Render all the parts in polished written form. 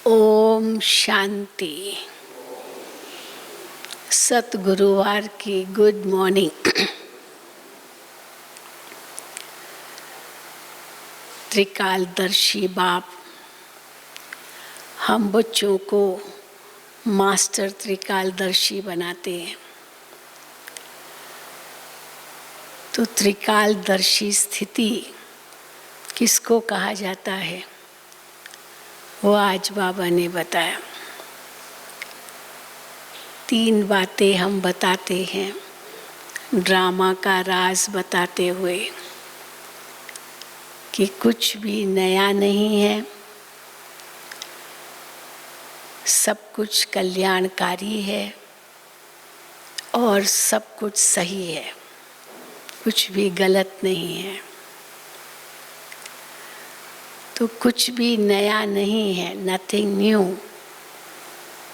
ओम शांति। सतगुरुवार की good morning. त्रिकालदर्शी बाप हम बच्चों को मास्टर त्रिकालदर्शी बनाते हैं। तो त्रिकालदर्शी स्थिति किसको कहा जाता है वो आज बाबा ने बताया। 3 बातें हम बताते हैं ड्रामा का राज बताते हुए कि कुछ भी नया नहीं है, सब कुछ कल्याणकारी है और सब कुछ सही है, कुछ भी गलत नहीं है। तो कुछ भी नया नहीं है, नथिंग न्यू।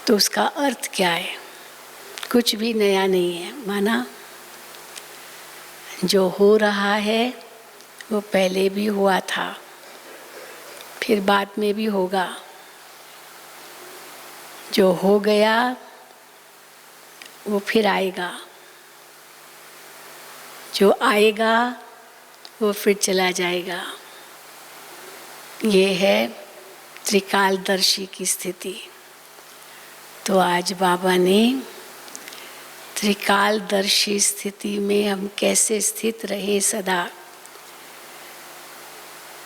तो उसका अर्थ क्या है? कुछ भी नया नहीं है माना जो हो रहा है वो पहले भी हुआ था, फिर बाद में भी होगा। जो हो गया वो फिर आएगा, जो आएगा वो फिर चला जाएगा। ये है त्रिकालदर्शी की स्थिति। तो आज बाबा ने त्रिकालदर्शी स्थिति में हम कैसे स्थित रहें सदा,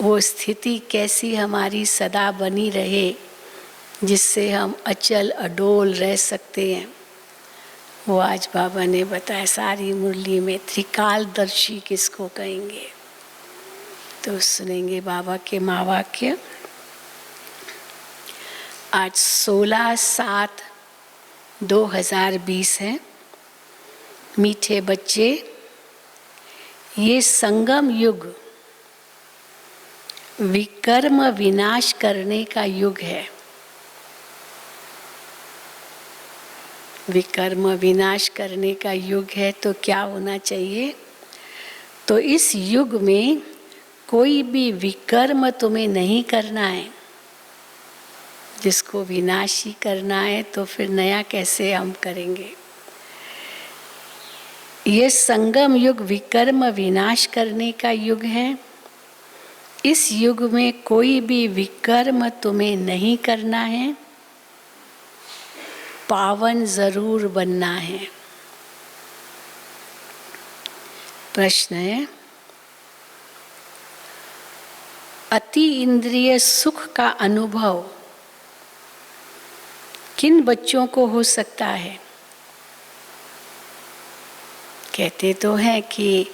वो स्थिति कैसी हमारी सदा बनी रहे जिससे हम अचल अडोल रह सकते हैं, वो आज बाबा ने बताया सारी मुरली में। त्रिकालदर्शी किसको कहेंगे? तो सुनेंगे बाबा के महावाक्य। आज 16/7/2020 है। मीठे बच्चे, ये संगम युग विकर्म विनाश करने का युग है। विकर्म विनाश करने का युग है तो क्या होना चाहिए? तो इस युग में कोई भी विकर्म तुम्हें नहीं करना है। जिसको विनाश ही करना है तो फिर नया कैसे हम करेंगे? ये संगम युग विकर्म विनाश करने का युग है। इस युग में कोई भी विकर्म तुम्हें नहीं करना है, पावन जरूर बनना है। प्रश्न है, अति इंद्रिय सुख का अनुभव किन बच्चों को हो सकता है? कहते तो हैं कि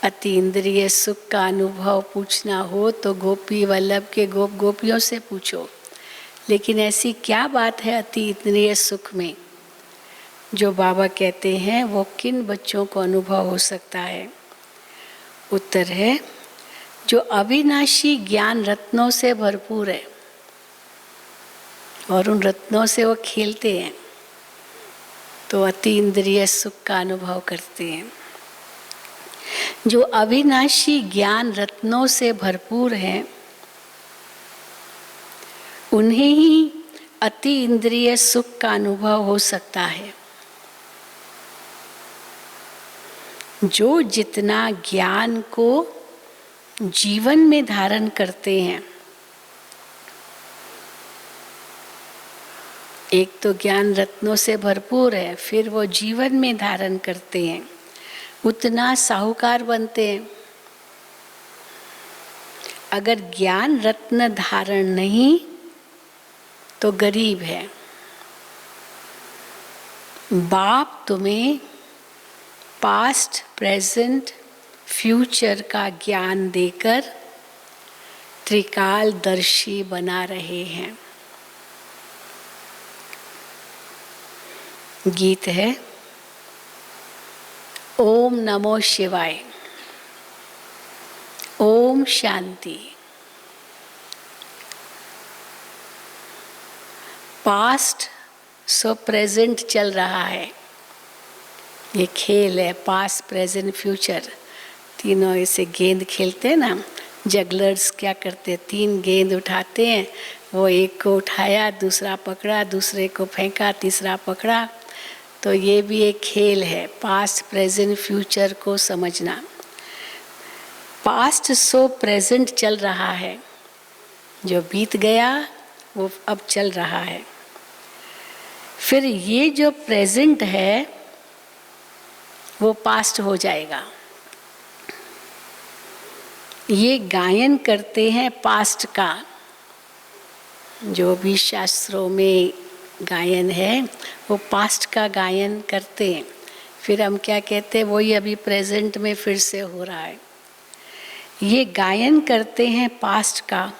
अति इंद्रिय सुख का अनुभव पूछना हो तो गोपी वल्लभ के गोपियों से पूछो। लेकिन ऐसी क्या बात है अति इंद्रिय सुख में जो बाबा कहते हैं वो किन बच्चों को अनुभव हो सकता है? उत्तर है, जो अविनाशी ज्ञान रत्नों से भरपूर है और उन रत्नों से वो खेलते हैं तो अति इंद्रिय सुख का अनुभव करते हैं। जो अविनाशी ज्ञान रत्नों से भरपूर हैं उन्हें ही अति इंद्रिय सुख का अनुभव हो सकता है। जो जितना ज्ञान को जीवन में धारण करते हैं, एक तो ज्ञान रत्नों से भरपूर है, फिर वो जीवन में धारण करते हैं, उतना साहूकार बनते हैं। अगर ज्ञान रत्न धारण नहीं तो गरीब है। बाप तुम्हें पास्ट प्रेजेंट फ्यूचर का ज्ञान देकर त्रिकालदर्शी बना रहे हैं। गीत है, ओम नमो शिवाय, Om Shanti. Past so present चल रहा है, ये खेल है। पास्ट प्रेजेंट फ्यूचर तीनों ऐसे गेंद खेलते हैं ना, जगलर्स क्या करते, 3 गेंद उठाते हैं, वो एक को उठाया, दूसरा पकड़ा, दूसरे को फेंका, तीसरा पकड़ा। तो ये भी एक खेल है, पास्ट प्रेजेंट फ्यूचर को समझना। पास्ट सो प्रेजेंट चल रहा है, जो बीत गया वो अब चल रहा है। फिर ये जो प्रेजेंट है वो पास्ट हो जाएगा। ये गायन करते हैं पास्ट का, जो भी शास्त्रों में गायन है वो पास्ट का गायन करते हैं। फिर हम क्या कहते हैं, वही अभी प्रेजेंट में फिर से हो रहा है। ये गायन करते हैं पास्ट का।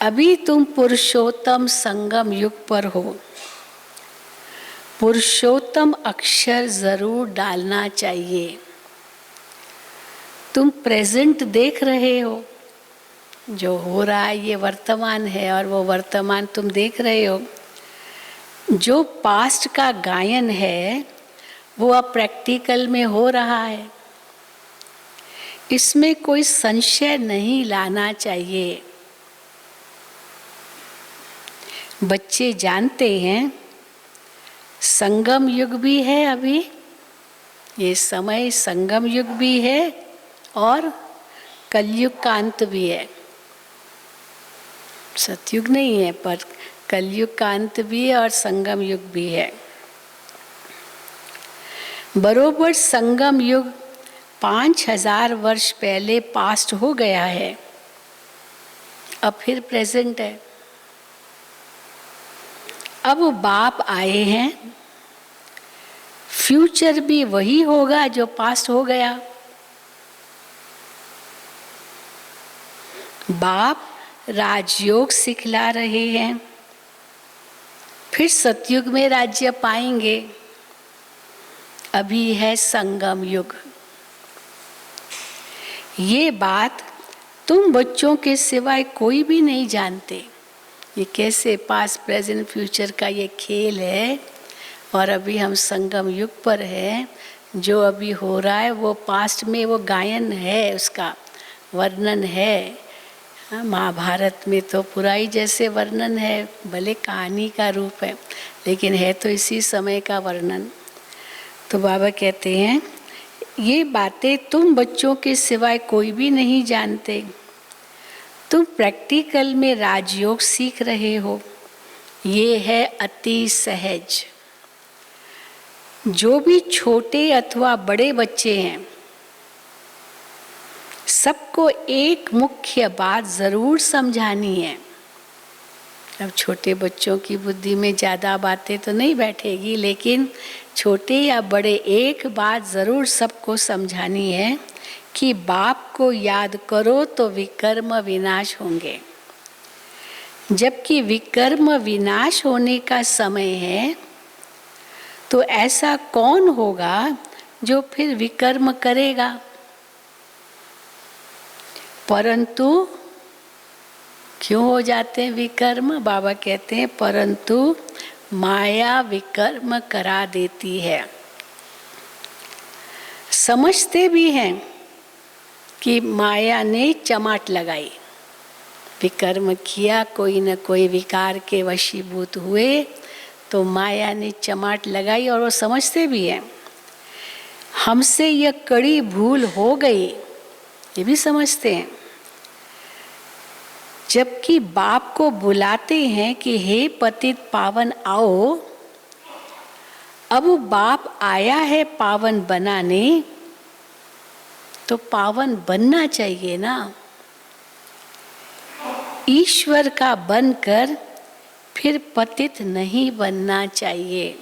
अभी तुम पुरुषोत्तम संगम युग पर हो, पुरुषोत्तम अक्षर जरूर डालना चाहिए। तुम प्रेजेंट देख रहे हो, जो हो रहा है ये वर्तमान है, और वो वर्तमान तुम देख रहे हो। जो पास्ट का गायन है वो अब प्रैक्टिकल में हो रहा है, इसमें कोई संशय नहीं लाना चाहिए। बच्चे जानते हैं संगम युग भी है, अभी ये समय संगम युग भी है और कलयुग का अंत भी है। सतयुग नहीं है, पर कलयुग का अंत भी है और संगम युग भी है। बरोबर संगम युग 5000 वर्ष पहले पास्ट हो गया है, अब फिर प्रेजेंट है। अब बाप आए हैं, फ्यूचर भी वही होगा जो पास्ट हो गया। बाप राजयोग सिखला रहे हैं, फिर सतयुग में राज्य पाएंगे। अभी है संगम युग। ये बात तुम बच्चों के सिवाय कोई भी नहीं जानते। ये कैसे पास्ट प्रेजेंट फ्यूचर का ये खेल है, और अभी हम संगम युग पर हैं। जो अभी हो रहा है वो पास्ट में वो गायन है, उसका वर्णन है। महाभारत में तो पूरा ही जैसे वर्णन है, भले कहानी का रूप है, लेकिन है तो इसी समय का वर्णन। तो बाबा कहते हैं ये बातें तुम बच्चों के सिवाय कोई भी नहीं जानते। तुम प्रैक्टिकल में राजयोग सीख रहे हो, ये है अति सहज। जो भी छोटे अथवा बड़े बच्चे हैं, सबको एक मुख्य बात जरूर समझानी है। अब छोटे बच्चों की बुद्धि में ज़्यादा बातें तो नहीं बैठेगी, लेकिन छोटे या बड़े एक बात ज़रूर सबको समझानी है कि बाप को याद करो तो विकर्म विनाश होंगे। जबकि विकर्म विनाश होने का समय है, तो ऐसा कौन होगा जो फिर विकर्म करेगा? परंतु क्यों हो जाते हैं विकर्म? बाबा कहते हैं परंतु माया विकर्म करा देती है। समझते भी हैं कि माया ने चमाट लगाई, विकर्म किया, कोई न कोई विकार के वशीभूत हुए, तो माया ने चमाट लगाई, और वो समझते भी हैं हमसे यह कड़ी भूल हो गई, ये भी समझते हैं। जबकि बाप को बुलाते हैं कि हे पतित पावन आओ, अब बाप आया है पावन बनाने, तो पावन बनना चाहिए ना। ईश्वर का बनकर फिर पतित नहीं बनना चाहिए।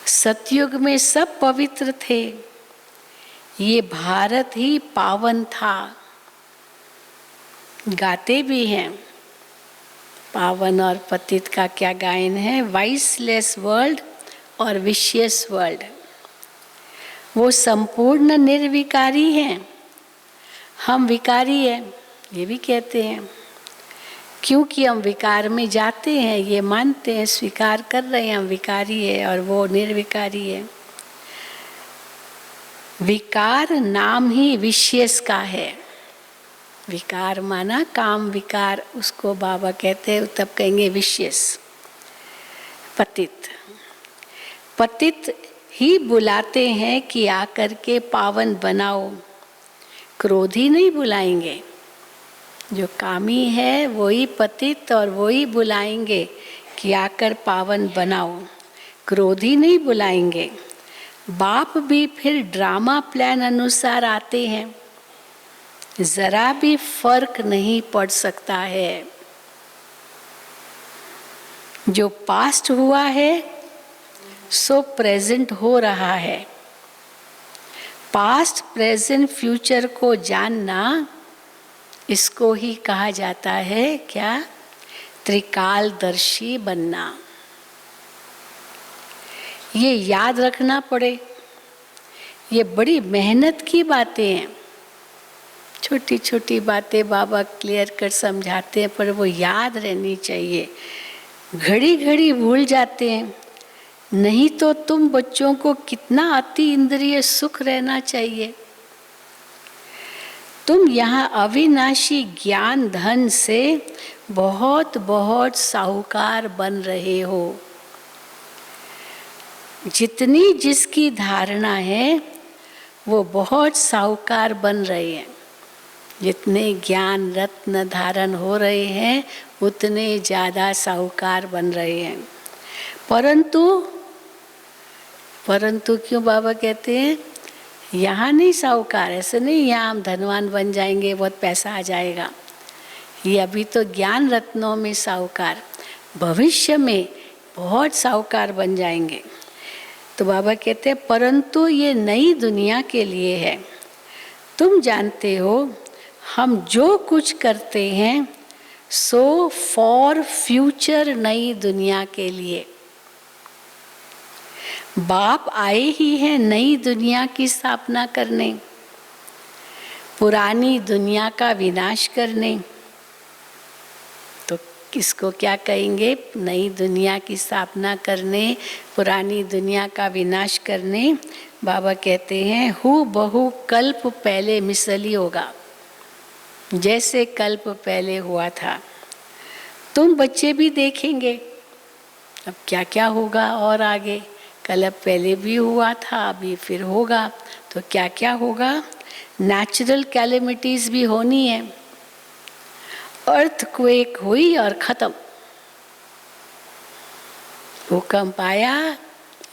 सतयुग में सब पवित्र थे, ये भारत ही पावन था। गाते भी हैं, पावन और पतित का क्या गायन है, वाइसलेस वर्ल्ड और विशियस वर्ल्ड। वो संपूर्ण निर्विकारी हैं, हम विकारी हैं, ये भी कहते हैं। क्योंकि हम विकार में जाते हैं, ये मानते हैं, स्वीकार कर रहे हैं हम विकारी है और वो निर्विकारी है। विकार नाम ही विशेष का है। विकार माना काम विकार, उसको बाबा कहते हैं, तब कहेंगे विशेष। पतित, पतित ही बुलाते हैं कि आकर के पावन बनाओ, क्रोधी नहीं बुलाएंगे। जो कामी है वही पतित और वही बुलाएंगे कि आकर पावन बनाओ, क्रोधी नहीं बुलाएंगे। बाप भी फिर ड्रामा प्लान अनुसार आते हैं, जरा भी फर्क नहीं पड़ सकता है। जो पास्ट हुआ है सो प्रेजेंट हो रहा है। पास्ट प्रेजेंट फ्यूचर को जानना, इसको ही कहा जाता है क्या? त्रिकालदर्शी बनना। ये याद रखना पड़े, ये बड़ी मेहनत की बातें हैं। छोटी छोटी बातें बाबा क्लियर कर समझाते हैं, पर वो याद रहनी चाहिए। घड़ी घड़ी भूल जाते हैं, नहीं तो तुम बच्चों को कितना अति इंद्रिय सुख रहना चाहिए। तुम यहाँ अविनाशी ज्ञान धन से बहुत बहुत साहूकार बन रहे हो। जितनी जिसकी धारणा है वो बहुत साहूकार बन रहे हैं। जितने ज्ञान रत्न धारण हो रहे हैं उतने ज़्यादा साहूकार बन रहे हैं। परंतु क्यों बाबा कहते हैं यहाँ नहीं साहूकार, ऐसे नहीं यहाँ हम धनवान बन जाएंगे, बहुत पैसा आ जाएगा। ये अभी तो ज्ञान रत्नों में साहूकार, भविष्य में बहुत साहूकार बन जाएंगे। तो बाबा कहते हैं परंतु ये नई दुनिया के लिए है। तुम जानते हो हम जो कुछ करते हैं सो फॉर फ्यूचर नई दुनिया के लिए। बाप आए ही हैं नई दुनिया की स्थापना करने, पुरानी दुनिया का विनाश करने। तो किसको क्या कहेंगे? नई दुनिया की स्थापना करने, पुरानी दुनिया का विनाश करने। बाबा कहते हैं हु बहु कल्प पहले मिसली होगा, जैसे कल्प पहले हुआ था। तुम बच्चे भी देखेंगे अब क्या क्या होगा और आगे। कल्प पहले भी हुआ था, अभी फिर होगा। तो क्या क्या होगा? नेचुरल कैलेमिटीज भी होनी है। अर्थक्वेक हुई और खत्म, भूकंप आया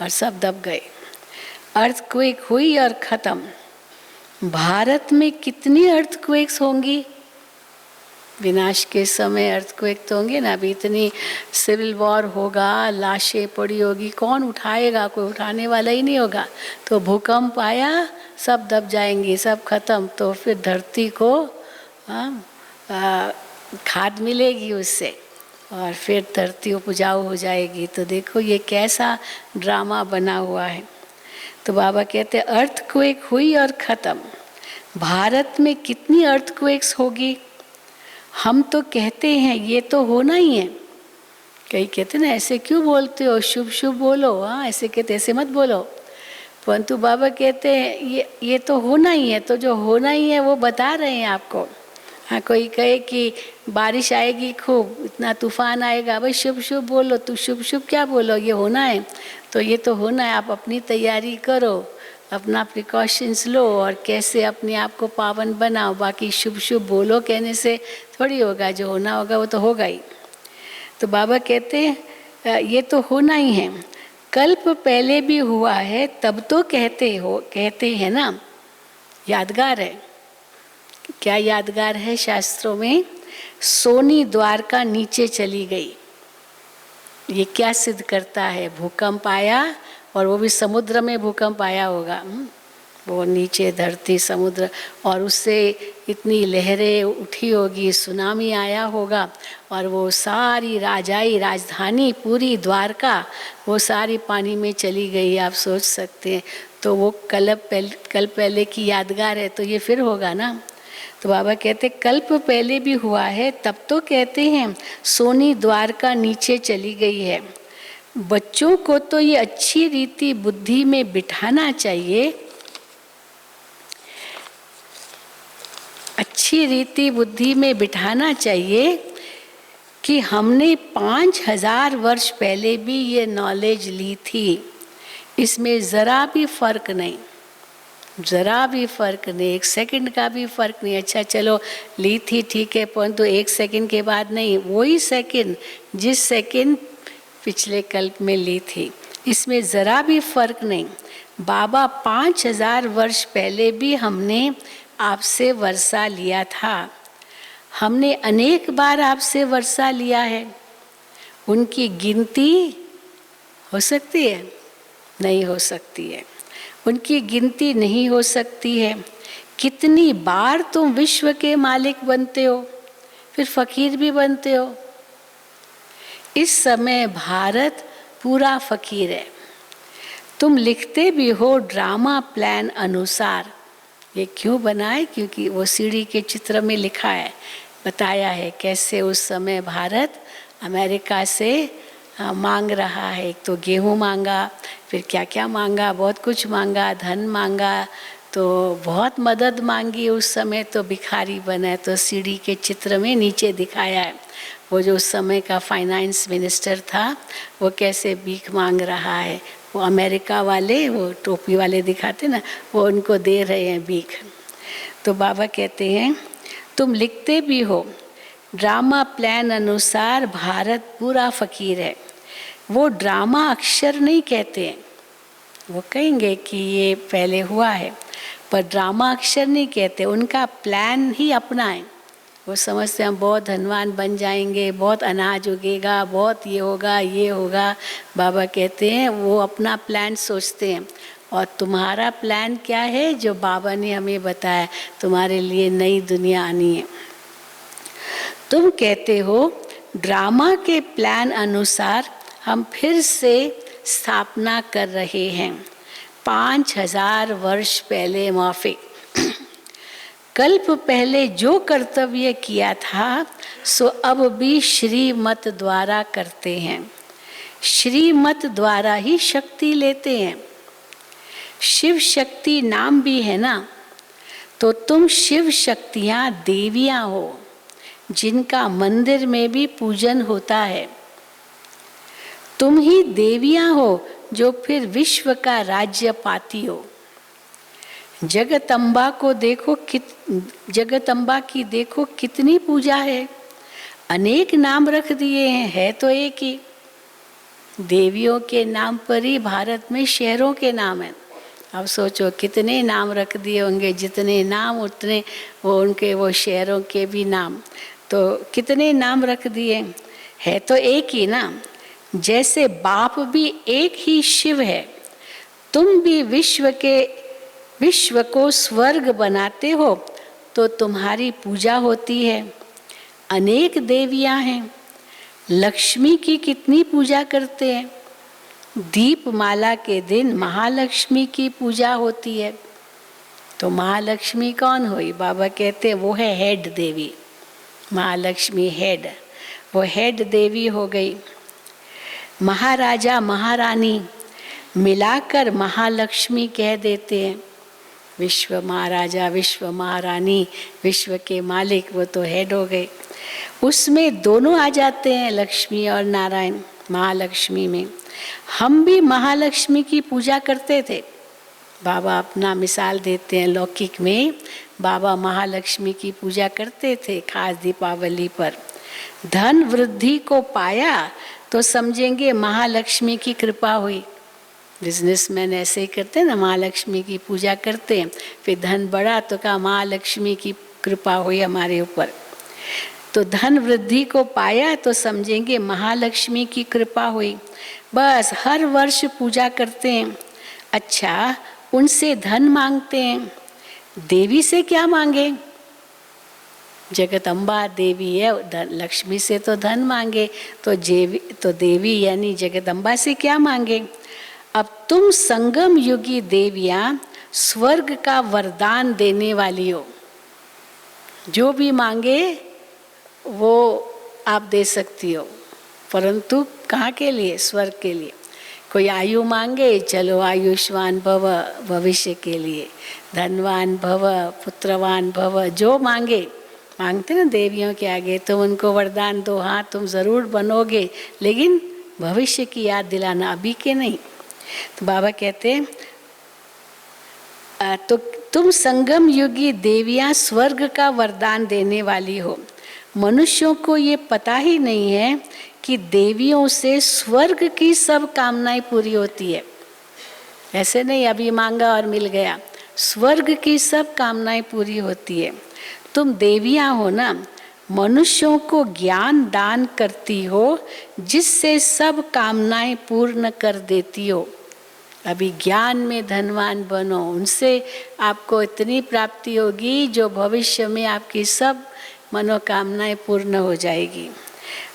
और सब दब गए। अर्थक्वेक हुई और खत्म। भारत में कितनी अर्थक्वेक्स होंगी? विनाश के समय अर्थक्वेक तो होंगे ना। अभी इतनी सिविल वॉर होगा, लाशें पड़ी होगी, कौन उठाएगा? कोई उठाने वाला ही नहीं होगा। तो भूकंप आया, सब दब जाएंगे, सब खत्म। तो फिर धरती को खाद मिलेगी उससे और फिर धरती उपजाऊ हो जाएगी। तो देखो ये कैसा ड्रामा बना हुआ है। तो बाबा कहते हैं अर्थक्वेक हुई और ख़त्म। भारत में कितनी अर्थक्वेक्स होगी? हम तो कहते हैं ये तो होना ही है। कई कहते ना ऐसे क्यों बोलते हो, शुभ शुभ बोलो। हाँ ऐसे कहते, ऐसे मत बोलो। परंतु बाबा कहते हैं ये तो होना ही है। तो जो होना ही है वो बता रहे हैं आपको। हाँ कोई कहे कि बारिश आएगी खूब, इतना तूफान आएगा, भाई शुभ शुभ बोलो। तू शुभ शुभ क्या बोलो, ये होना है। तो ये तो होना है, आप अपनी तैयारी करो, अपना प्रिकॉशंस लो और कैसे अपने आप को पावन बनाओ। बाकी शुभ शुभ बोलो कहने से थोड़ी होगा, जो होना होगा वो तो होगा ही। तो बाबा कहते हैं ये तो होना ही है। कल्प पहले भी हुआ है तब तो कहते हैं ना। यादगार है। क्या यादगार है शास्त्रों में? सोनी द्वारका नीचे चली गई। ये क्या सिद्ध करता है? भूकंप आया और वो भी समुद्र में भूकंप आया होगा। वो नीचे धरती समुद्र, और उससे इतनी लहरें उठी होगी, सुनामी आया होगा और वो सारी राजधानी पूरी द्वारका वो सारी पानी में चली गई। आप सोच सकते हैं। तो वो कल पहले की यादगार है, तो ये फिर होगा ना। तो बाबा कहते कल्प पहले भी हुआ है तब तो कहते हैं सोनी द्वारका नीचे चली गई है। बच्चों को तो ये अच्छी रीति बुद्धि में बिठाना चाहिए अच्छी रीति बुद्धि में बिठाना चाहिए कि हमने 5000 वर्ष पहले भी ये नॉलेज ली थी, इसमें ज़रा भी फर्क नहीं, ज़रा भी फर्क नहीं, 1 सेकंड का भी फर्क नहीं। अच्छा चलो ली थी ठीक है, परंतु 1 सेकंड के बाद नहीं, वही सेकंड जिस सेकंड पिछले कल्प में ली थी, इसमें ज़रा भी फर्क नहीं। बाबा 5000 वर्ष पहले भी हमने आपसे वर्षा लिया था, हमने अनेक बार आपसे वर्षा लिया है। उनकी गिनती हो सकती है? नहीं हो सकती है, उनकी गिनती नहीं हो सकती है। कितनी बार तुम विश्व के मालिक बनते हो, फिर फकीर भी बनते हो। इस समय भारत पूरा फकीर है। तुम लिखते भी हो ड्रामा प्लान अनुसार। ये क्यों बना है? क्योंकि वो सीढ़ी के चित्र में लिखा है, बताया है कैसे उस समय भारत अमेरिका से मांग रहा है। एक तो गेहूँ मांगा, फिर क्या क्या मांगा, बहुत कुछ मांगा, धन मांगा, तो बहुत मदद मांगी। उस समय तो भिखारी बना, तो सीढ़ी के चित्र में नीचे दिखाया है वो जो उस समय का फाइनेंस मिनिस्टर था वो कैसे भीख मांग रहा है। वो अमेरिका वाले, वो टोपी वाले दिखाते ना, वो उनको दे रहे हैं भीख। तो बाबा कहते हैं तुम लिखते भी हो ड्रामा प्लान अनुसार भारत पूरा फकीर है। वो ड्रामा अक्षर नहीं कहते हैं, वो कहेंगे कि ये पहले हुआ है, पर ड्रामा अक्षर नहीं कहते, उनका प्लान ही अपना है। वो समझते हैं हम बहुत धनवान बन जाएंगे, बहुत अनाज उगेगा, बहुत ये होगा ये होगा। बाबा कहते हैं वो अपना प्लान सोचते हैं। और तुम्हारा प्लान क्या है? जो बाबा ने हमें बताया, तुम्हारे लिए नई दुनिया आनी है। तुम कहते हो ड्रामा के प्लान अनुसार हम फिर से स्थापना कर रहे हैं। 5000 वर्ष पहले माफी कल्प पहले जो कर्तव्य किया था सो अब भी श्रीमत द्वारा करते हैं। श्रीमत द्वारा ही शक्ति लेते हैं। शिव शक्ति नाम भी है ना, तो तुम शिव शक्तियाँ देवियाँ हो जिनका मंदिर में भी पूजन होता है। तुम ही देवियाँ हो जो फिर विश्व का राज्य पाती हो। जगदम्बा को देखो, जगदम्बा की देखो कितनी पूजा है। अनेक नाम रख दिए हैं, है तो एक ही। देवियों के नाम पर ही भारत में शहरों के नाम हैं। अब सोचो कितने नाम रख दिए होंगे, जितने नाम उतने वो उनके वो शहरों के भी नाम, तो कितने नाम रख दिए, है तो एक ही ना। जैसे बाप भी एक ही शिव है, तुम भी विश्व को स्वर्ग बनाते हो तो तुम्हारी पूजा होती है। अनेक देवियां हैं। लक्ष्मी की कितनी पूजा करते हैं। दीपमाला के दिन महालक्ष्मी की पूजा होती है। तो महालक्ष्मी कौन हुई? बाबा कहते हैं वो है हेड देवी। महालक्ष्मी हेड, वो हेड देवी हो गई। महाराजा महारानी मिलाकर महालक्ष्मी कह देते हैं। विश्व महाराजा, विश्व महारानी, विश्व के मालिक, वो तो हेड हो गए। उसमें दोनों आ जाते हैं, लक्ष्मी और नारायण। महालक्ष्मी में हम भी महालक्ष्मी की पूजा करते थे। बाबा अपना मिसाल देते हैं, लौकिक में बाबा महालक्ष्मी की पूजा करते थे, खास दीपावली पर। धन वृद्धि को पाया तो समझेंगे महालक्ष्मी की कृपा हुई। बिजनेसमैन ऐसे ही करते हैं ना, महालक्ष्मी की पूजा करते हैं, फिर धन बढ़ा तो कहा महालक्ष्मी की कृपा हुई हमारे ऊपर। तो धन वृद्धि को पाया तो समझेंगे महालक्ष्मी की कृपा हुई। बस हर वर्ष पूजा करते हैं। अच्छा, उनसे धन मांगते हैं। देवी से क्या मांगे? जगदम्बा देवी है, लक्ष्मी से तो धन मांगे, तो देवी यानी जगदम्बा से क्या मांगे? अब तुम संगम युगी देवियां स्वर्ग का वरदान देने वाली हो। जो भी मांगे वो आप दे सकती हो, परंतु कहाँ के लिए? स्वर्ग के लिए। कोई आयु मांगे, चलो आयुष्मान भव भविष्य के लिए, धनवान भव, पुत्रवान भव, जो मांगते ना देवियों के आगे, तुम उनको वरदान दो, हाँ तुम ज़रूर बनोगे, लेकिन भविष्य की याद दिलाना, अभी के नहीं। तो बाबा कहते तो तुम संगम युगी देवियाँ स्वर्ग का वरदान देने वाली हो। मनुष्यों को ये पता ही नहीं है कि देवियों से स्वर्ग की सब कामनाएं पूरी होती है। ऐसे नहीं अभी मांगा और मिल गया, स्वर्ग की सब कामनाएं पूरी होती है। तुम देवियां हो ना, मनुष्यों को ज्ञान दान करती हो, जिससे सब कामनाएं पूर्ण कर देती हो। अभी ज्ञान में धनवान बनो, उनसे आपको इतनी प्राप्ति होगी जो भविष्य में आपकी सब मनोकामनाएं पूर्ण हो जाएगी।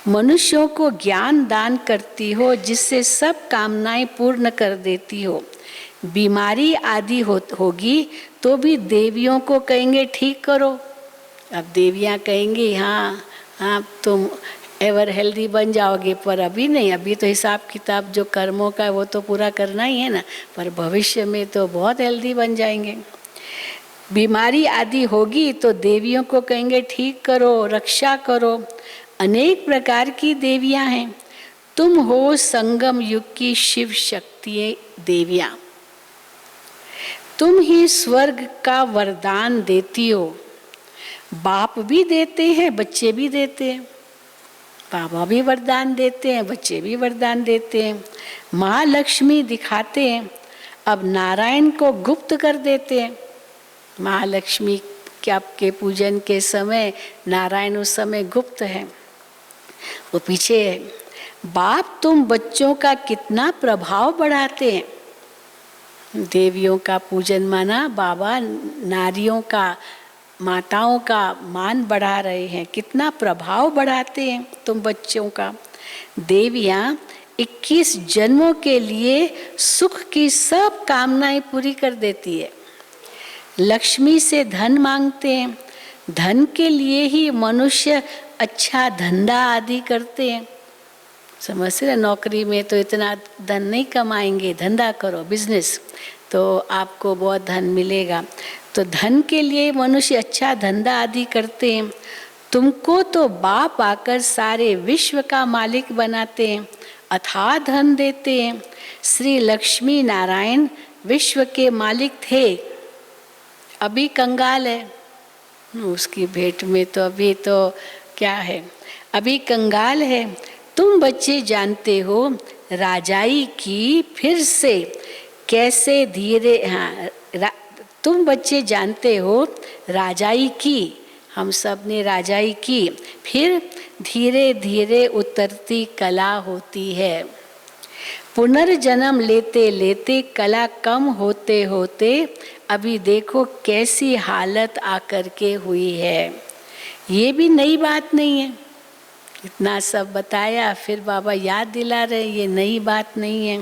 मनुष्यों को ज्ञान दान करती हो, जिससे सब कामनाएं पूर्ण कर देती हो। बीमारी आदि होगी तो भी देवियों को कहेंगे ठीक करो। अब देवियां कहेंगी हाँ तुम एवर हेल्दी बन जाओगे, पर अभी नहीं, अभी तो हिसाब किताब जो कर्मों का है वो तो पूरा करना ही है ना, पर भविष्य में तो बहुत हेल्दी बन जाएंगे। बीमारी आदि होगी तो देवियों को कहेंगे ठीक करो, रक्षा करो। अनेक प्रकार की देवियां हैं, तुम हो संगम युग की शिव शक्ति देवियां। तुम ही स्वर्ग का वरदान देती हो। बाप भी देते हैं, बच्चे भी देते हैं। बाबा भी वरदान देते हैं, बच्चे भी वरदान देते हैं। महालक्ष्मी दिखाते हैं, अब नारायण को गुप्त कर देते हैं। महालक्ष्मी के आपके पूजन के समय नारायण उस समय गुप्त है, वो पीछे है। बाप तुम बच्चों का कितना प्रभाव बढ़ाते हैं। देवियों का पूजन माना बाबा नारियों का, माताओं का मान बढ़ा रहे हैं, कितना प्रभाव बढ़ाते हैं तुम बच्चों का। देवियां 21 जन्मों के लिए सुख की सब कामनाएं पूरी कर देती है। लक्ष्मी से धन मांगते हैं, धन के लिए ही मनुष्य अच्छा धंधा आदि करते हैं। समझते ना, नौकरी में तो इतना धन नहीं कमाएंगे, धंधा करो, बिजनेस, तो आपको बहुत धन मिलेगा। तो धन के लिए मनुष्य अच्छा धंधा आदि करते हैं। तुमको तो बाप आकर सारे विश्व का मालिक बनाते हैं, अथाह धन देते हैं। श्री लक्ष्मी नारायण विश्व के मालिक थे, अभी कंगाल है। उसकी भेंट में तो अभी तो क्या है, अभी कंगाल है। तुम बच्चे जानते हो राजाई की फिर से कैसे धीरे, तुम बच्चे जानते हो राजाई की, हम सब ने राजाई की, फिर धीरे धीरे उतरती कला होती है। पुनर्जन्म लेते लेते कला कम होते होते अभी देखो कैसी हालत आकर के हुई है। ये भी नई बात नहीं है, इतना सब बताया फिर बाबा याद दिला रहे, ये नई बात नहीं है।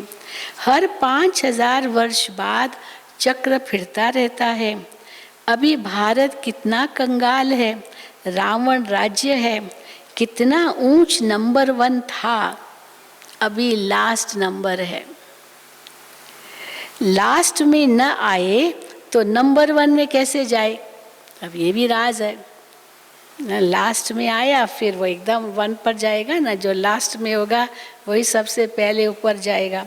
हर 5000 वर्ष बाद चक्र फिरता रहता है। अभी भारत कितना कंगाल है, रावण राज्य है, कितना ऊंच नंबर 1 था, अभी लास्ट नंबर है। लास्ट में न आए तो नंबर 1 में कैसे जाए, अब ये भी राज है। लास्ट में आया फिर वो एकदम 1 पर जाएगा ना, जो लास्ट में होगा वही सबसे पहले ऊपर जाएगा।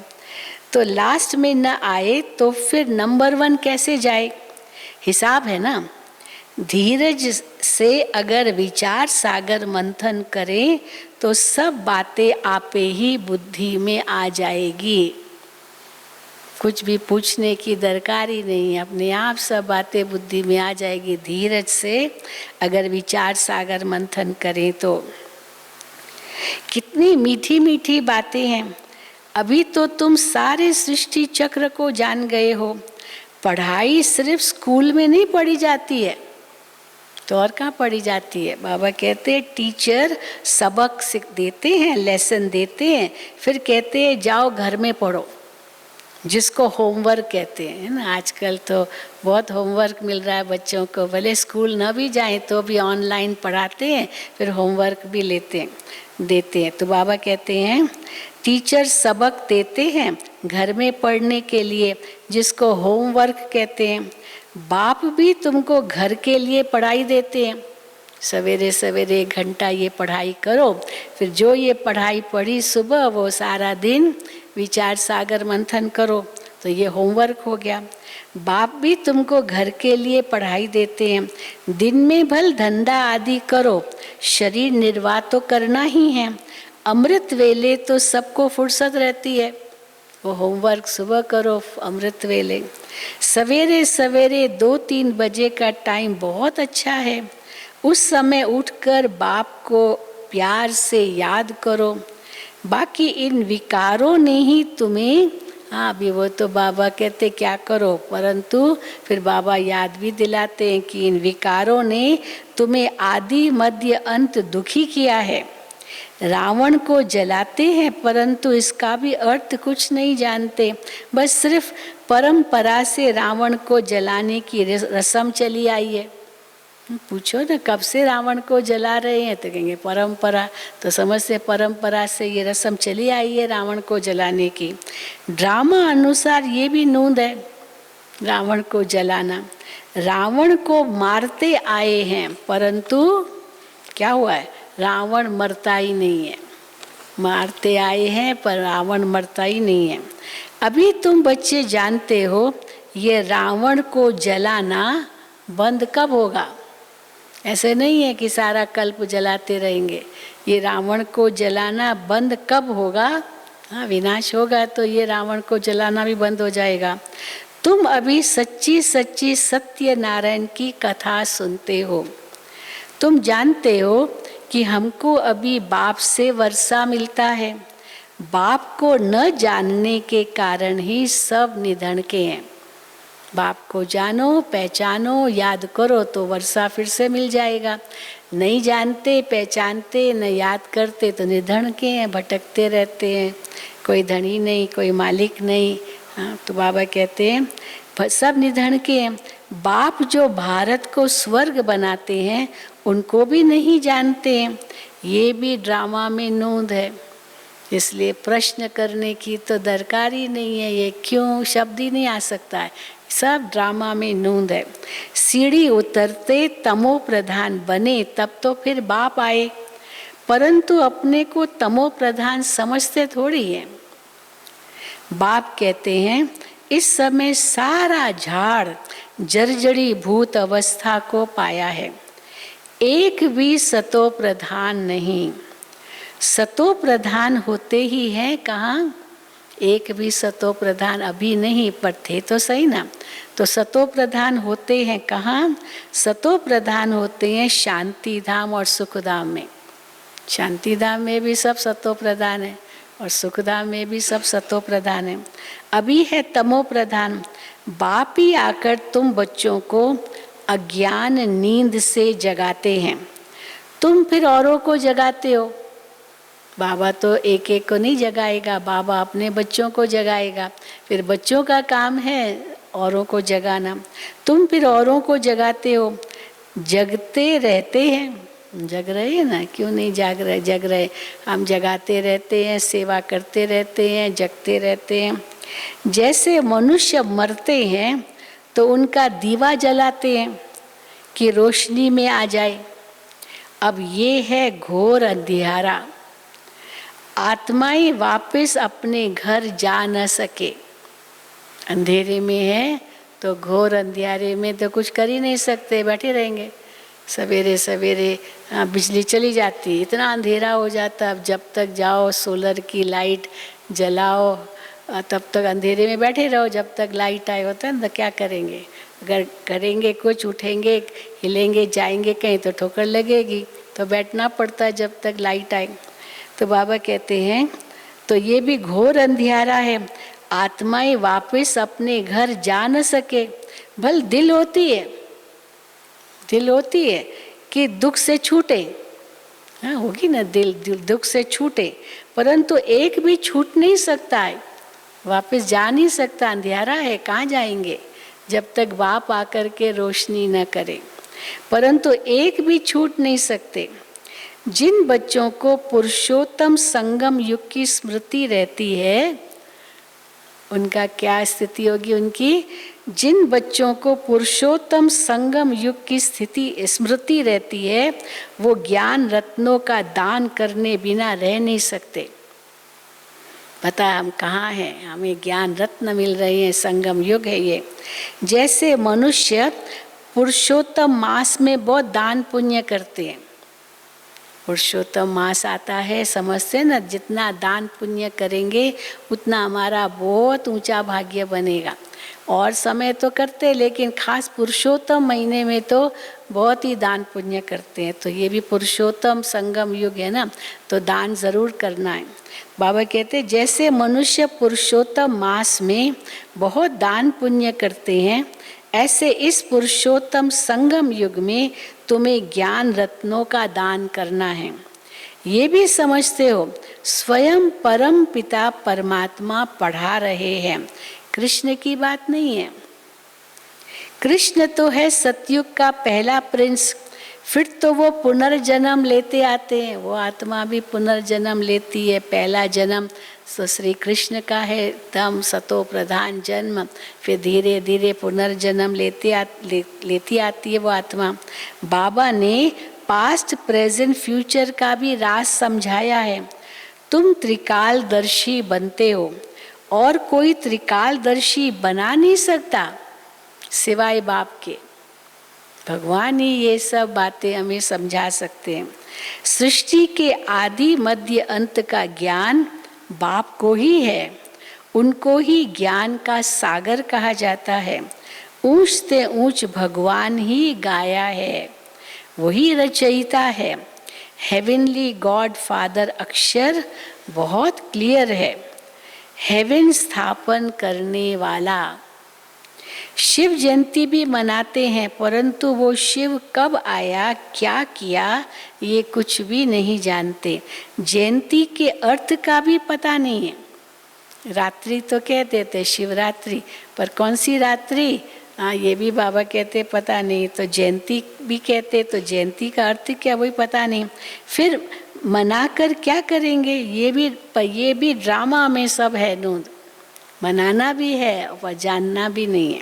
तो लास्ट में न आए तो फिर नंबर 1 कैसे जाए, हिसाब है ना। धीरज से अगर विचार सागर मंथन करें तो सब बातें आपे ही बुद्धि में आ जाएगी। कुछ भी पूछने की दरकार ही नहीं, अपने आप सब बातें बुद्धि में आ जाएगी। धीरज से अगर विचार सागर मंथन करें तो कितनी मीठी मीठी बातें हैं। अभी तो तुम सारे सृष्टि चक्र को जान गए हो। पढ़ाई सिर्फ स्कूल में नहीं पढ़ी जाती है, तो और कहाँ पढ़ी जाती है। बाबा कहते हैं टीचर सबक देते हैं, लेसन देते हैं, फिर कहते हैं जाओ घर में पढ़ो, जिसको होमवर्क कहते हैं ना। आजकल तो बहुत होमवर्क मिल रहा है बच्चों को, भले स्कूल ना भी जाएं तो भी ऑनलाइन पढ़ाते हैं, फिर होमवर्क भी देते हैं। तो बाबा कहते हैं टीचर सबक देते हैं घर में पढ़ने के लिए, जिसको होमवर्क कहते हैं। बाप भी तुमको घर के लिए पढ़ाई देते हैं। सवेरे सवेरे 1 घंटा ये पढ़ाई करो, फिर जो ये पढ़ाई पढ़ी सुबह वो सारा दिन विचार सागर मंथन करो, तो ये होमवर्क हो गया। बाप भी तुमको घर के लिए पढ़ाई देते हैं। दिन में भल धंधा आदि करो, शरीर निर्वाह तो करना ही है। अमृत वेले तो सबको फुर्सत रहती है, वो होमवर्क सुबह करो, अमृत वेले। सवेरे सवेरे 2-3 बजे का टाइम बहुत अच्छा है। उस समय उठकर बाप को प्यार से याद करो। बाकी इन विकारों ने ही तुम्हें, हाँ अभी वो तो बाबा कहते क्या करो, परंतु फिर बाबा याद भी दिलाते हैं कि इन विकारों ने तुम्हें आदि मध्य अंत दुखी किया है। रावण को जलाते हैं परंतु इसका भी अर्थ कुछ नहीं जानते, बस सिर्फ परंपरा से रावण को जलाने की रस्म चली आई है। पूछो ना कब से रावण को जला रहे हैं, तो कहेंगे परंपरा। तो समझते परंपरा से ये रस्म चली आई है रावण को जलाने की। ड्रामा अनुसार ये भी नूंद है रावण को जलाना। रावण को मारते आए हैं परंतु क्या हुआ है, रावण मरता ही नहीं है। मारते आए हैं पर रावण मरता ही नहीं है। अभी तुम बच्चे जानते हो ये रावण को जलाना बंद कब होगा। ऐसे नहीं है कि सारा कल्प जलाते रहेंगे। ये रावण को जलाना बंद कब होगा, हाँ विनाश होगा तो ये रावण को जलाना भी बंद हो जाएगा। तुम अभी सच्ची सच्ची सत्यनारायण की कथा सुनते हो। तुम जानते हो कि हमको अभी बाप से वर्षा मिलता है। बाप को न जानने के कारण ही सब निधन के हैं। बाप को जानो, पहचानो, याद करो तो वर्षा फिर से मिल जाएगा। नहीं जानते, पहचानते, न याद करते तो निधन के हैं, भटकते रहते हैं। कोई धनी नहीं, कोई मालिक नहीं। हाँ तो बाबा कहते हैं सब निधन के हैं। बाप जो भारत को स्वर्ग बनाते हैं उनको भी नहीं जानते हैं। ये भी ड्रामा में नूंद है, इसलिए प्रश्न करने की तो दरकार ही नहीं है। ये क्यों शब्द ही नहीं आ सकता है, सब ड्रामा में नूंद है। सीढ़ी उतरते तमो प्रधान बने तब तो फिर बाप आए, परंतु अपने को तमो प्रधान समझते थोड़ी है। बाप कहते हैं इस समय सारा झाड़ जर्जरी भूत अवस्था को पाया है, एक भी सतो प्रधान नहीं। सतो प्रधान होते ही हैं कहाँ, एक भी सतो प्रधान अभी नहीं, पर थे तो सही ना। तो सतो प्रधान होते हैं कहाँ, सतो प्रधान होते हैं शांति धाम और सुख धाम में। शांति धाम में भी सब सतो प्रधान है और सुख धाम में भी सब सतो प्रधान है। अभी है तमो प्रधान। बाप ही आकर तुम बच्चों को अज्ञान नींद से जगाते हैं, तुम फिर औरों को जगाते हो। बाबा तो एक एक को नहीं जगाएगा, बाबा अपने बच्चों को जगाएगा। फिर बच्चों का काम है औरों को जगाना, तुम फिर औरों को जगाते हो। जगते रहते हैं, जग रहे हैं ना, क्यों नहीं जाग रहे, जग रहे। हम जगाते रहते हैं, सेवा करते रहते हैं, जगते रहते हैं। जैसे मनुष्य मरते हैं तो उनका दीवा जलाते हैं कि रोशनी में आ जाए। अब ये है घोर अंधियारा, आत्माएं वापस अपने घर जा न सके। अंधेरे में है तो घोर अंधियारे में तो कुछ कर ही नहीं सकते, बैठे रहेंगे। सवेरे सवेरे बिजली चली जाती, इतना अंधेरा हो जाता। अब जब तक जाओ सोलर की लाइट जलाओ तब तक अंधेरे में बैठे रहो, जब तक लाइट आए। होता है ना, तो क्या करेंगे, अगर करेंगे कुछ, उठेंगे, हिलेंगे, जाएंगे कहीं तो ठोकर लगेगी, तो बैठना पड़ता है जब तक लाइट आए। तो बाबा कहते हैं तो ये भी घोर अंधियारा है, आत्माएं वापस अपने घर जा न सके। भल दिल होती है, दिल होती है कि दुख से छूटे, हाँ होगी ना, दिल दुख से छूटे, परंतु एक भी छूट नहीं सकता है, वापस जा नहीं सकता। अंधियारा है, कहाँ जाएंगे जब तक बाप आकर के रोशनी न करे। परंतु एक भी छूट नहीं सकते। जिन बच्चों को पुरुषोत्तम संगम युग की स्मृति रहती है, उनका क्या स्थिति होगी उनकी? जिन बच्चों को पुरुषोत्तम संगम युग की स्मृति रहती है, वो ज्ञान रत्नों का दान करने बिना रह नहीं सकते। पता है हम कहाँ हैं? हमें ज्ञान रत्न मिल रहे हैं, संगम युग है ये। जैसे मनुष्य पुरुषोत्तम मास में बहुत दान पुण्य करते हैं। पुरुषोत्तम मास आता है, समझते ना, जितना दान पुण्य करेंगे उतना हमारा बहुत ऊंचा भाग्य बनेगा। और समय तो करते, लेकिन खास पुरुषोत्तम महीने में तो बहुत ही दान पुण्य करते हैं। तो ये भी पुरुषोत्तम संगम युग है ना, तो दान जरूर करना है। बाबा कहते जैसे मनुष्य पुरुषोत्तम मास में बहुत दान पुण्य करते हैं, ऐसे इस पुरुषोत्तम संगम युग में तुम्हें ज्ञान रत्नों का दान करना है। ये भी समझते हो स्वयं परम पिता परमात्मा पढ़ा रहे हैं, कृष्ण की बात नहीं है। कृष्ण तो है सतयुग का पहला प्रिंस, फिर तो वो पुनर्जन्म लेते आते हैं। वो आत्मा भी पुनर्जन्म लेती है। पहला जन्म तो श्री कृष्ण का है, तम सतो प्रधान जन्म, फिर धीरे धीरे पुनर्जन्म लेती आती है वो आत्मा। बाबा ने पास्ट प्रेजेंट फ्यूचर का भी राज समझाया है। तुम त्रिकालदर्शी बनते हो और कोई त्रिकालदर्शी बना नहीं सकता सिवाय बाप के। भगवान ही ये सब बातें हमें समझा सकते हैं। सृष्टि के आदि मध्य अंत का ज्ञान बाप को ही है। उनको ही ज्ञान का सागर कहा जाता है। ऊंच से ऊंच भगवान ही गाया है, वही रचयिता है। हेवनली गॉड फादर अक्षर बहुत क्लियर है, हेवन स्थापन करने वाला। शिव जयंती भी मनाते हैं, परंतु वो शिव कब आया, क्या किया, ये कुछ भी नहीं जानते। जयंती के अर्थ का भी पता नहीं है। रात्रि तो कहते थे शिवरात्रि, पर कौन सी रात्रि, हाँ ये भी बाबा कहते पता नहीं। तो जयंती भी कहते, तो जयंती का अर्थ क्या, वही पता नहीं। फिर मनाकर क्या करेंगे, ये भी ड्रामा में सब है नूंद। मनाना भी है और जानना भी नहीं है,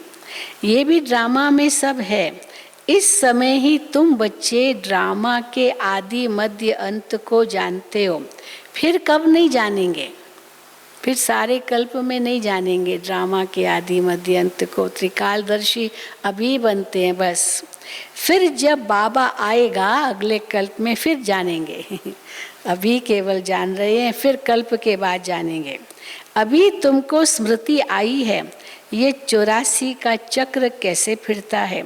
ये भी ड्रामा में सब है। इस समय ही तुम बच्चे ड्रामा के आदि मध्य अंत को जानते हो, फिर कब नहीं जानेंगे, फिर सारे कल्प में नहीं जानेंगे ड्रामा के आदि मध्य अंत को। त्रिकालदर्शी अभी बनते हैं बस, फिर जब बाबा आएगा अगले कल्प में फिर जानेंगे। अभी केवल जान रहे हैं, फिर कल्प के बाद जानेंगे। अभी तुमको स्मृति आई है ये 84 का चक्र कैसे फिरता है,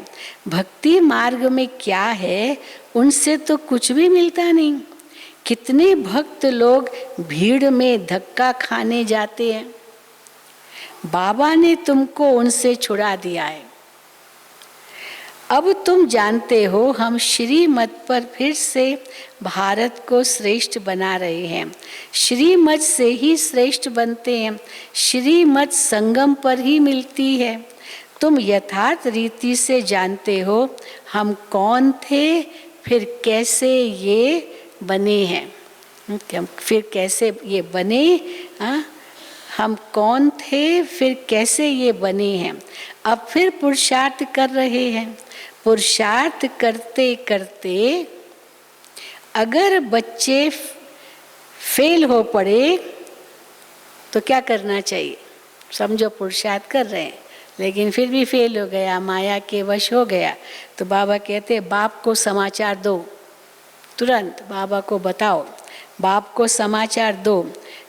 भक्ति मार्ग में क्या है, उनसे तो कुछ भी मिलता नहीं। कितने भक्त लोग भीड़ में धक्का खाने जाते हैं, बाबा ने तुमको उनसे छुड़ा दिया है। अब तुम जानते हो हम श्रीमत पर फिर से भारत को श्रेष्ठ बना रहे हैं। श्रीमत से ही श्रेष्ठ बनते हैं, श्रीमत संगम पर ही मिलती है। तुम यथार्थ रीति से जानते हो हम कौन थे, फिर कैसे ये बने हैं। फिर कैसे ये बने, हम कौन थे, फिर कैसे ये बने हैं। अब फिर पुरुषार्थ कर रहे हैं। पुरुषार्थ करते करते अगर बच्चे फेल हो पड़े तो क्या करना चाहिए, समझो पुरुषार्थ कर रहे हैं लेकिन फिर भी फेल हो गया, माया के वश हो गया, तो बाबा कहते बाप को समाचार दो, तुरंत बाबा को बताओ, बाप को समाचार दो।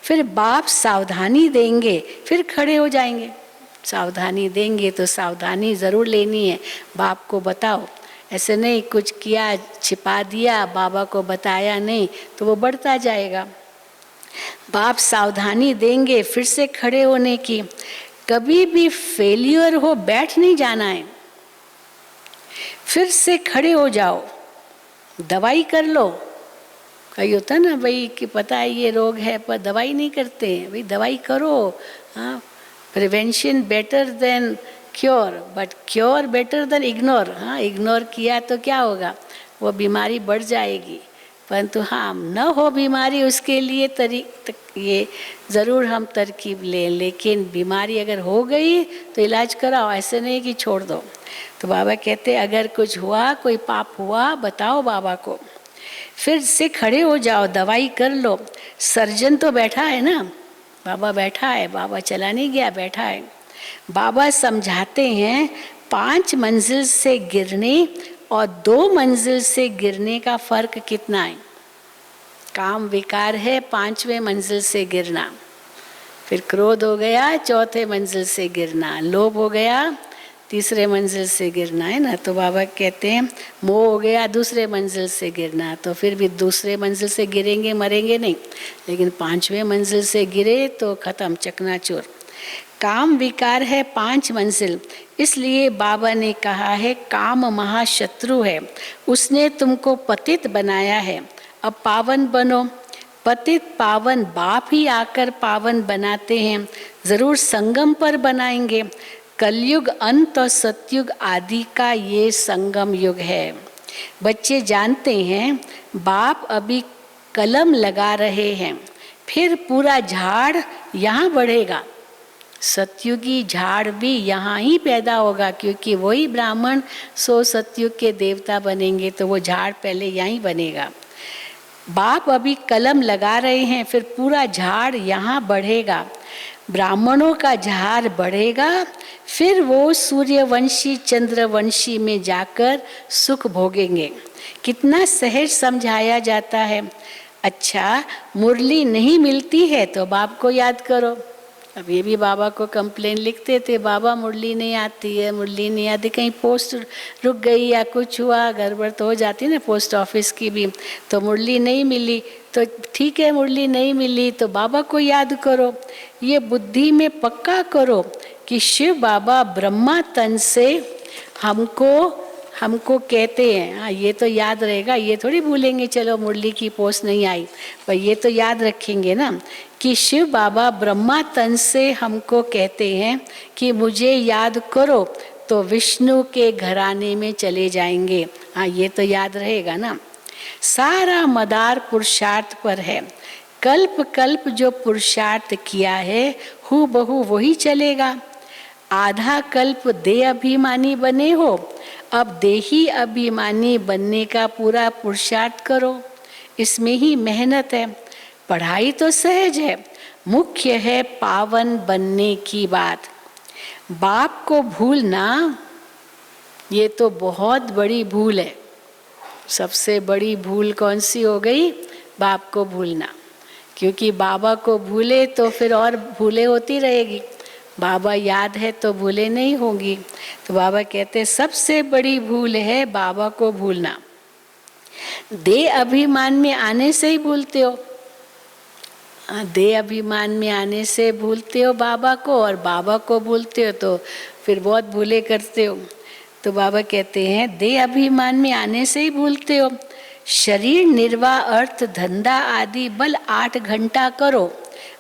फिर बाप सावधानी देंगे, फिर खड़े हो जाएंगे। सावधानी देंगे तो सावधानी ज़रूर लेनी है, बाप को बताओ। ऐसे नहीं कुछ किया छिपा दिया, बाबा को बताया नहीं, तो वो बढ़ता जाएगा। बाप सावधानी देंगे फिर से खड़े होने की। कभी भी फेलियर हो बैठ नहीं जाना है, फिर से खड़े हो जाओ, दवाई कर लो। कहीं होता ना भाई कि पता है ये रोग है पर दवाई नहीं करते, भाई दवाई करो। हाँ, prevention better than cure, but cure better than ignore. हाँ, इग्नोर किया तो क्या होगा, वो बीमारी बढ़ जाएगी। परंतु हाँ न हो बीमारी, उसके लिए ये ज़रूर हम तरकीब लें। लेकिन बीमारी अगर हो गई तो इलाज कराओ, ऐसे नहीं कि छोड़ दो। तो बाबा कहते अगर कुछ हुआ, कोई पाप हुआ, बताओ बाबा को, फिर से खड़े हो जाओ, दवाई कर लो। सर्जन तो बैठा है ना, बाबा बैठा है, बाबा चला नहीं गया, बैठा है। बाबा समझाते हैं 5 मंजिल से गिरने और 2 मंजिल से गिरने का फर्क कितना है। काम विकार है 5वें मंजिल से गिरना, फिर क्रोध हो गया 4थे मंजिल से गिरना, लोभ हो गया 3रे मंजिल से गिरना, है ना। तो बाबा कहते हैं मोह हो गया 2रे मंजिल से गिरना, तो फिर भी 2रे मंजिल से गिरेंगे, मरेंगे नहीं, लेकिन 5वें मंजिल से गिरे तो खत्म, चकनाचूर। काम विकार है 5 मंजिल, इसलिए बाबा ने कहा है काम महाशत्रु है, उसने तुमको पतित बनाया है, अब पावन बनो। पतित पावन बाप ही आकर पावन बनाते हैं, जरूर संगम पर बनाएंगे। कलयुग अंत और सतयुग आदि का ये संगम युग है। बच्चे जानते हैं बाप अभी कलम लगा रहे हैं, फिर पूरा झाड़ यहाँ बढ़ेगा। सतयुगी झाड़ भी यहाँ ही पैदा होगा, क्योंकि वही ब्राह्मण 100 सतयुग के देवता बनेंगे, तो वो झाड़ पहले यहीं बनेगा। बाप अभी कलम लगा रहे हैं, फिर पूरा झाड़ यहाँ बढ़ेगा, ब्राह्मणों का झाड़ बढ़ेगा, फिर वो सूर्यवंशी चंद्रवंशी में जाकर सुख भोगेंगे। कितना सहज समझाया जाता है। अच्छा, मुरली नहीं मिलती है तो बाप को याद करो। अब ये भी बाबा को कंप्लेन लिखते थे, बाबा मुरली नहीं आती है, मुरली नहीं आती, कहीं पोस्ट रुक गई या कुछ हुआ, गड़बड़ तो हो जाती ना पोस्ट ऑफिस की भी, तो मुरली नहीं मिली। तो ठीक है, मुरली नहीं मिली तो बाबा को याद करो, ये बुद्धि में पक्का करो कि शिव बाबा ब्रह्मा तन से हमको कहते हैं। हाँ, ये तो याद रहेगा, ये थोड़ी भूलेंगे चलो मुरली की पोस्ट नहीं आई, पर ये तो याद रखेंगे ना कि शिव बाबा ब्रह्मा तन से हमको कहते हैं कि मुझे याद करो, तो विष्णु के घराने में चले जाएंगे। हाँ, ये तो याद रहेगा ना। सारा मदार पुरुषार्थ पर है, कल्प कल्प जो पुरुषार्थ किया है हूबहू वही चलेगा। आधा कल्प दे अभिमानी बने हो, अब देही अभिमानी बनने का पूरा पुरुषार्थ करो, इसमें ही मेहनत है। पढ़ाई तो सहज है, मुख्य है पावन बनने की बात। बाप को भूलना ये तो बहुत बड़ी भूल है। सबसे बड़ी भूल कौन सी हो गई? बाप को भूलना, क्योंकि बाबा को भूले तो फिर और भूले होती रहेगी, बाबा याद है तो भूले नहीं होंगी। तो बाबा कहते सबसे बड़ी भूल है बाबा को भूलना। दे अभिमान में आने से ही भूलते हो, दे अभिमान में आने से भूलते हो बाबा को, और बाबा को भूलते हो तो फिर बहुत भूले करते हो। तो बाबा कहते हैं दे अभिमान में आने से ही भूलते हो। शरीर निर्वाह अर्थ धंधा आदि बल 8 घंटा करो,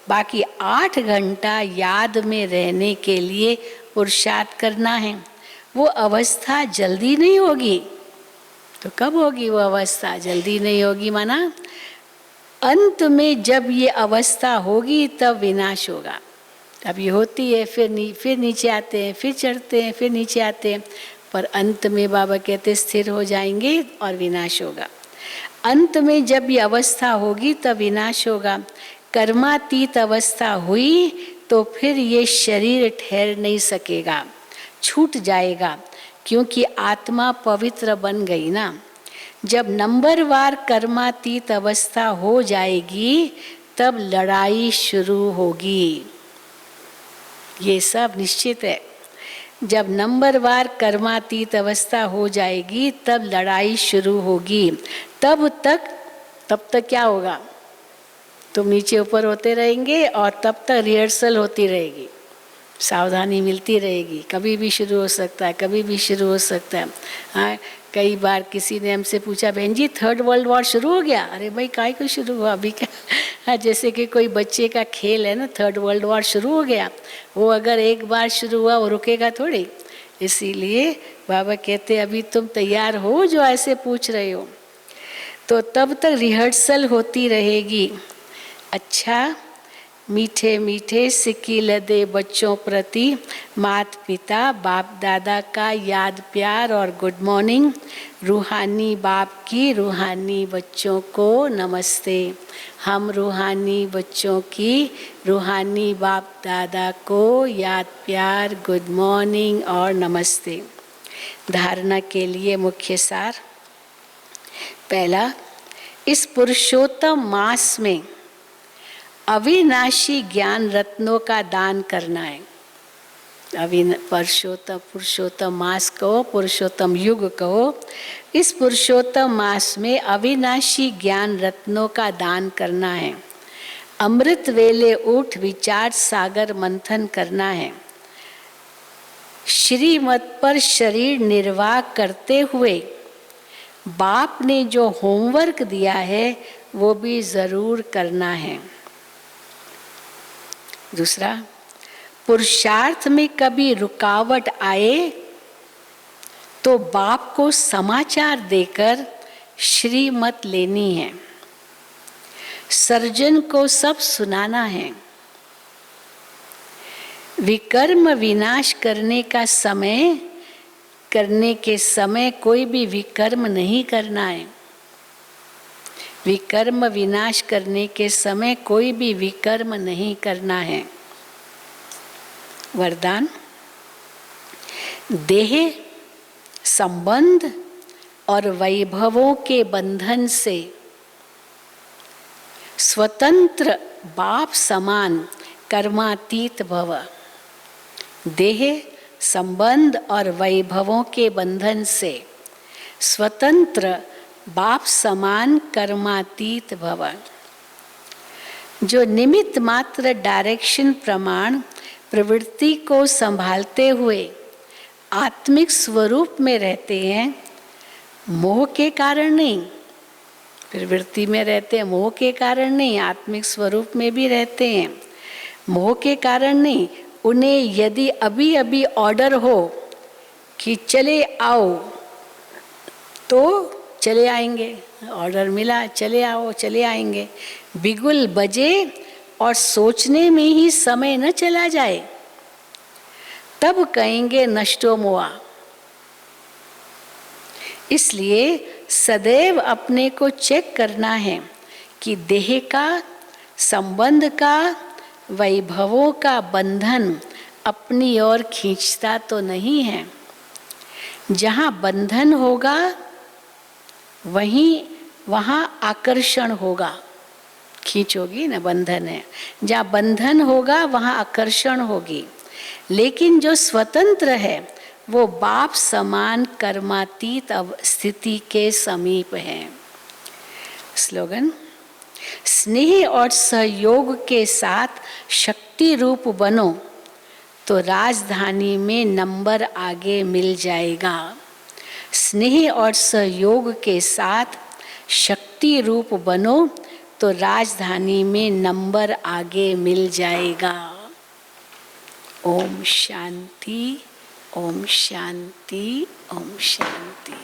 बाकी 8 घंटा याद में रहने के लिए पुरुषार्थ करना है। वो अवस्था जल्दी नहीं होगी, तो कब होगी वो अवस्था? जल्दी नहीं होगी, माना अंत में जब ये अवस्था होगी तब विनाश होगा। अब ये होती है, फिर नीचे आते हैं, फिर चढ़ते हैं, फिर नीचे आते हैं, पर अंत में बाबा कहते स्थिर हो जाएंगे और विनाश होगा। अंत में जब ये अवस्था होगी तब विनाश होगा। कर्मातीत अवस्था हुई तो फिर ये शरीर ठहर नहीं सकेगा, छूट जाएगा, क्योंकि आत्मा पवित्र बन गई ना। जब नंबरवार कर्मातीत अवस्था हो जाएगी तब लड़ाई शुरू होगी, ये सब निश्चित है। जब नंबरवार कर्मातीत अवस्था हो जाएगी तब लड़ाई शुरू होगी। तब तक क्या होगा? तुम नीचे ऊपर होते रहेंगे और तब तक रिहर्सल होती रहेगी, सावधानी मिलती रहेगी, कभी भी शुरू हो सकता है, कभी भी शुरू हो सकता है। हाँ, कई बार किसी ने हमसे पूछा बहन जी 3rd वर्ल्ड वॉर शुरू हो गया? अरे भाई काय को शुरू हुआ अभी क्या? हाँ, जैसे कि कोई बच्चे का खेल है ना, 3rd वर्ल्ड वॉर शुरू हो गया, वो अगर एक बार शुरू हुआ वो रुकेगा थोड़ी। इसीलिए बाबा कहते अभी तुम तैयार हो जो ऐसे पूछ रहे हो। तो तब तक रिहर्सल होती रहेगी। अच्छा, मीठे मीठे सिक्की लदे बच्चों प्रति माता पिता बाप दादा का याद प्यार और गुड मॉर्निंग। रूहानी बाप की रूहानी बच्चों को नमस्ते। हम रूहानी बच्चों की रूहानी बाप दादा को याद प्यार गुड मॉर्निंग और नमस्ते। धारणा के लिए मुख्य सार। पहला, इस पुरुषोत्तम मास में अविनाशी ज्ञान रत्नों का दान करना है। पुरुषोत्तम मास कहो, पुरुषोत्तम युग कहो, इस पुरुषोत्तम मास में अविनाशी ज्ञान रत्नों का दान करना है। अमृत वेले उठ विचार सागर मंथन करना है। श्रीमत पर शरीर निर्वाह करते हुए बाप ने जो होमवर्क दिया है वो भी जरूर करना है। दूसरा, पुरुषार्थ में कभी रुकावट आए तो बाप को समाचार देकर श्रीमत लेनी है। सर्जन को सब सुनाना है। विकर्म विनाश करने के समय कोई भी विकर्म नहीं करना है। विकर्म विनाश करने के समय कोई भी विकर्म नहीं करना है। वरदान, देह संबंध और वैभवों के बंधन से स्वतंत्र बाप समान कर्मातीत भव। देह संबंध और वैभवों के बंधन से स्वतंत्र बाप समान कर्मातीत भव। जो निमित्त मात्र डायरेक्शन प्रमाण प्रवृत्ति को संभालते हुए आत्मिक स्वरूप में रहते हैं, मोह के कारण नहीं, प्रवृत्ति में रहते हैं मोह के कारण नहीं, आत्मिक स्वरूप में भी रहते हैं मोह के कारण नहीं। उन्हें यदि अभी अभी ऑर्डर हो कि चले आओ तो चले आएंगे, ऑर्डर मिला चले आओ चले आएंगे। बिगुल बजे और सोचने में ही समय न चला जाए तब कहेंगे नष्टो मोआ। इसलिए सदैव अपने को चेक करना है कि देह का संबंध का वैभवों का बंधन अपनी ओर खींचता तो नहीं है। जहाँ बंधन होगा वहाँ आकर्षण होगा। खींच होगी ना, बंधन है, जहाँ बंधन होगा वहाँ आकर्षण होगी। लेकिन जो स्वतंत्र है वो बाप समान कर्मातीत स्थिति के समीप है। स्लोगन, स्नेह और सहयोग के साथ शक्ति रूप बनो तो राजधानी में नंबर आगे मिल जाएगा। स्नेह और सहयोग के साथ शक्ति रूप बनो तो राजधानी में नंबर आगे मिल जाएगा। ओम शांति, ओम शांति, ओम शांति।